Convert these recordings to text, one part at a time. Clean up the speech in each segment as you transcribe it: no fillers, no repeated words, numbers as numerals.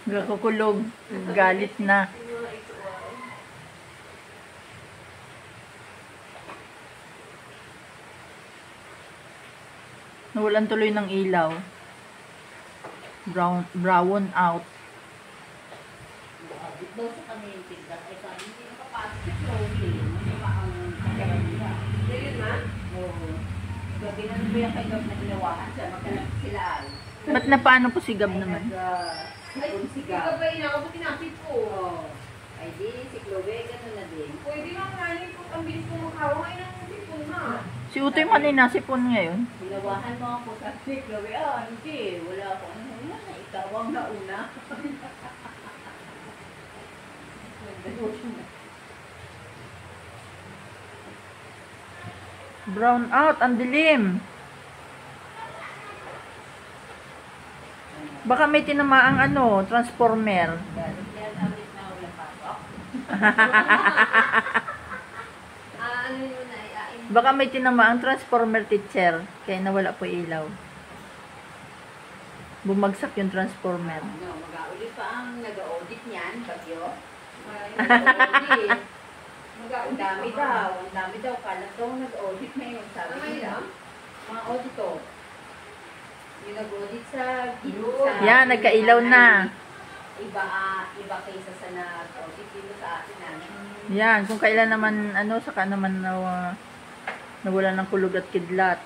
Gakukulog. Galit na. Nawalan tuloy ng ilaw. Brown out. Daw sa kanil tigdat ay sabi hindi nakapasok si Chloe. Ano ba ang kakaroon niya? Yun ma? Oo. Gabi na ba yung kay Gab na ginawahan siya? Magkalap sila ay. Ba't na paano po si Gab naman? Ay, si Gab ba inakabot tinapit ko? Oo. Ay di, si Chloe gano'n na din. Pwede lang nga yun kung ang bilis kong makawa ay nang sipon na. Si Utoy man ay nasipon ngayon. Ginawahan mo ako sa si Chloe. Hindi. Wala ako. Ano na? Itawang na una. Brown out, ang dilim. Baka may tinamaang transformer. Baka may tinamaang transformer, teacher. Kaya nawala po ilaw. Bumagsak yung transformer. Mag-audit pa ang nag-audit niyan, bagyo. Ang dami daw. Kala to nag-audit na yun. Sabi nila, mga auditor. Yung nag-audit sa yan, nagkailaw na. Iba kaysa sa nag-audit dito sa atin namin. Yan, kung kailan naman, saka naman nawala ng kulog at kidlat.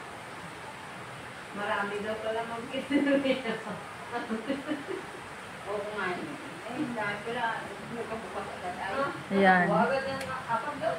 Marami daw pala mag-kidlat. Oo nga yun. Eh, dahil pala, nagkabukas agad ay. Ayan. Huwag agad yung kapag daw.